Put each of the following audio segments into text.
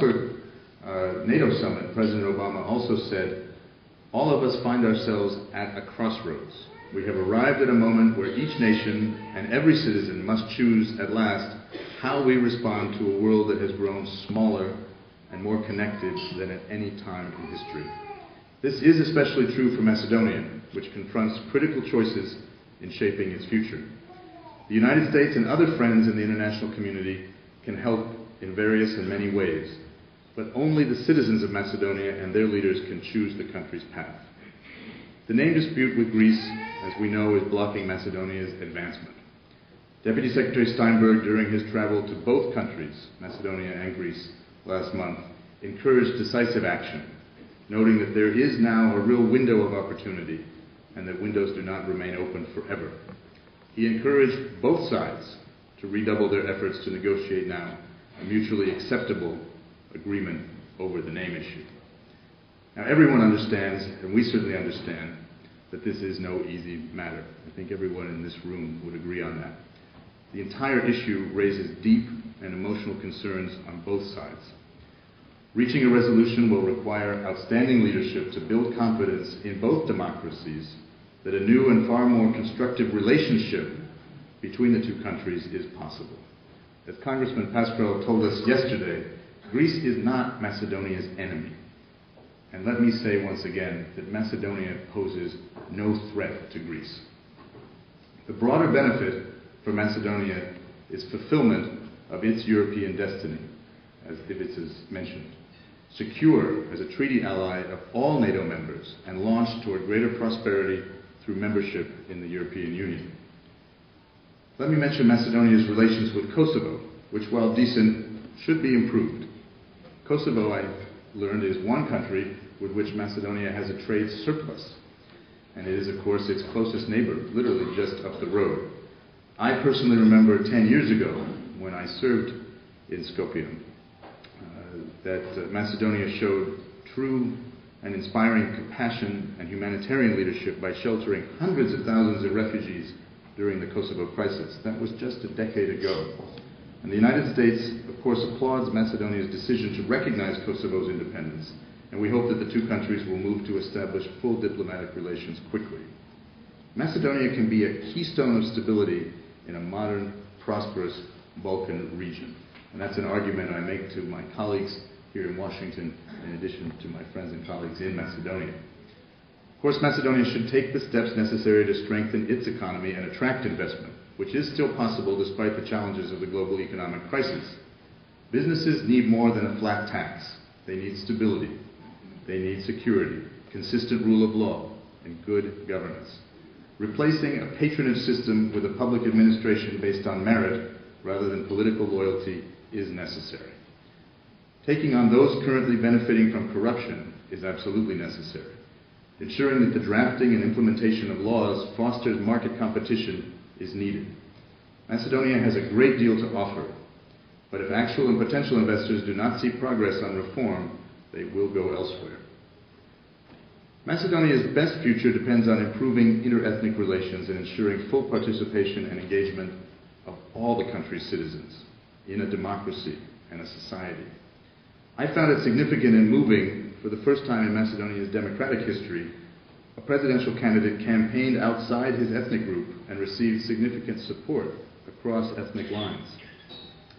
Strasbourg NATO summit, President Obama also said, "All of us find ourselves at a crossroads. We have arrived at a moment where each nation and every citizen must choose at last how we respond to a world that has grown smaller and more connected than at any time in history." This is especially true for Macedonia, which confronts critical choices in shaping its future. The United States and other friends in the international community can help in various and many ways, but only the citizens of Macedonia and their leaders can choose the country's path. The name dispute with Greece, as we know, is blocking Macedonia's advancement. Deputy Secretary Steinberg, during his travel to both countries, Macedonia and Greece, last month, encouraged decisive action, noting that there is now a real window of opportunity and that windows do not remain open forever. He encouraged both sides to redouble their efforts to negotiate now a mutually acceptable agreement over the name issue. Now, everyone understands, and we certainly understand, that this is no easy matter. I think everyone in this room would agree on that. The entire issue raises deep and emotional concerns on both sides. Reaching a resolution will require outstanding leadership to build confidence in both democracies that a new and far more constructive relationship between the two countries is possible. As Congressman Pascrell told us yesterday, Greece is not Macedonia's enemy. And let me say once again that Macedonia poses no threat to Greece. The broader benefit for Macedonia is fulfillment of its European destiny, as Ivica has mentioned. Secure as a treaty ally of all NATO members and launched toward greater prosperity through membership in the European Union. Let me mention Macedonia's relations with Kosovo, which, while decent, should be improved. Kosovo, I learned, is one country with which Macedonia has a trade surplus, and it is, of course, its closest neighbor, literally just up the road. I personally remember 10 years ago, when I served in Skopje, that Macedonia showed true and inspiring compassion and humanitarian leadership by sheltering hundreds of thousands of refugees during the Kosovo crisis. That was just a decade ago. And the United States, of course, applauds Macedonia's decision to recognize Kosovo's independence, and we hope that the two countries will move to establish full diplomatic relations quickly. Macedonia can be a keystone of stability in a modern, prosperous Balkan region. And that's an argument I make to my colleagues here in Washington, in addition to my friends and colleagues in Macedonia. Of course, Macedonia should take the steps necessary to strengthen its economy and attract investment, which is still possible despite the challenges of the global economic crisis. Businesses need more than a flat tax. They need stability. They need security, consistent rule of law, and good governance. Replacing a patronage system with a public administration based on merit rather than political loyalty is necessary. Taking on those currently benefiting from corruption is absolutely necessary. Ensuring that the drafting and implementation of laws fosters market competition is needed. Macedonia has a great deal to offer, but if actual and potential investors do not see progress on reform, they will go elsewhere. Macedonia's best future depends on improving inter-ethnic relations and ensuring full participation and engagement of all the country's citizens in a democracy and a society. I found it significant and moving, for the first time in Macedonia's democratic history, a presidential candidate campaigned outside his ethnic group and received significant support across ethnic lines.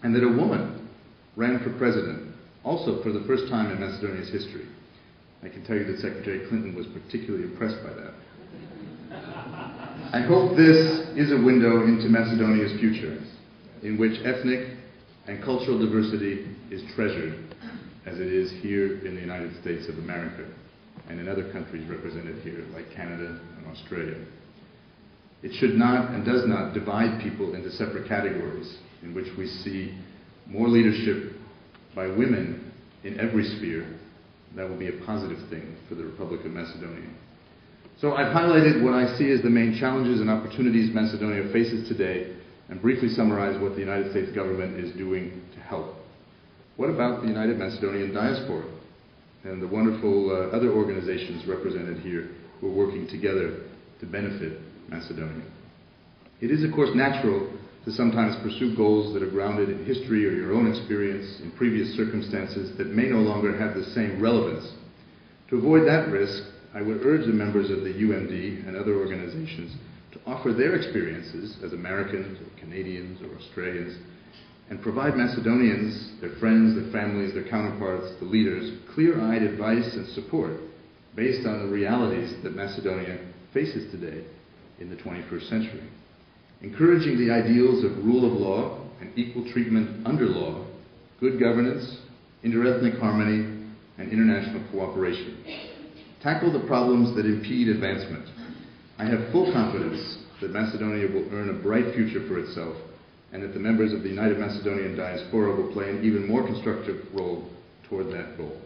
And that a woman ran for president, also for the first time in Macedonia's history. I can tell you that Secretary Clinton was particularly impressed by that. I hope this is a window into Macedonia's future, in which ethnic and cultural diversity is treasured, as it is here in the United States of America and in other countries represented here, like Canada and Australia. It should not and does not divide people into separate categories, in which we see more leadership by women in every sphere. That will be a positive thing for the Republic of Macedonia. So I've highlighted what I see as the main challenges and opportunities Macedonia faces today, and briefly summarize what the United States government is doing to help. What about the United Macedonian Diaspora and the wonderful other organizations represented here who are working together to benefit Macedonia? It is, of course, natural to sometimes pursue goals that are grounded in history or your own experience in previous circumstances that may no longer have the same relevance. To avoid that risk, I would urge the members of the UMD and other organizations to offer their experiences as Americans or Canadians or Australians and provide Macedonians, their friends, their families, their counterparts, the leaders, clear-eyed advice and support based on the realities that Macedonia faces today in the 21st century. Encouraging the ideals of rule of law and equal treatment under law, good governance, interethnic harmony, and international cooperation. Tackle the problems that impede advancement. I have full confidence that Macedonia will earn a bright future for itself and that the members of the United Macedonian Diaspora will play an even more constructive role toward that goal.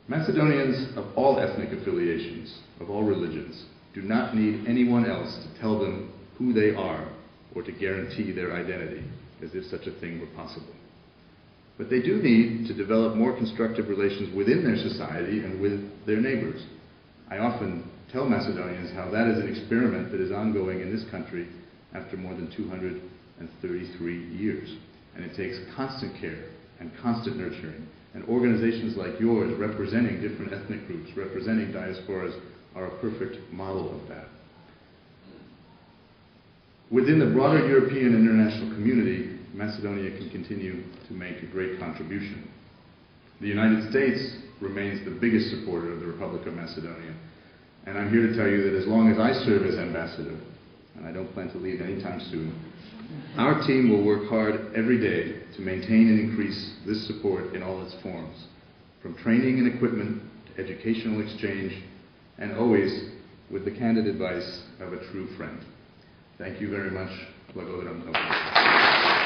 Macedonians of all ethnic affiliations, of all religions, do not need anyone else to tell them who they are or to guarantee their identity, as if such a thing were possible. But they do need to develop more constructive relations within their society and with their neighbors. I often tell Macedonians how that is an experiment that is ongoing in this country after more than 233 years. And it takes constant care and constant nurturing. And organizations like yours representing different ethnic groups, representing diasporas, are a perfect model of that. Within the broader European and international community, Macedonia can continue to make a great contribution. The United States remains the biggest supporter of the Republic of Macedonia, and I'm here to tell you that as long as I serve as ambassador, and I don't plan to leave anytime soon, our team will work hard every day to maintain and increase this support in all its forms, from training and equipment to educational exchange, and always with the candid advice of a true friend. Thank you very much. Благодарам.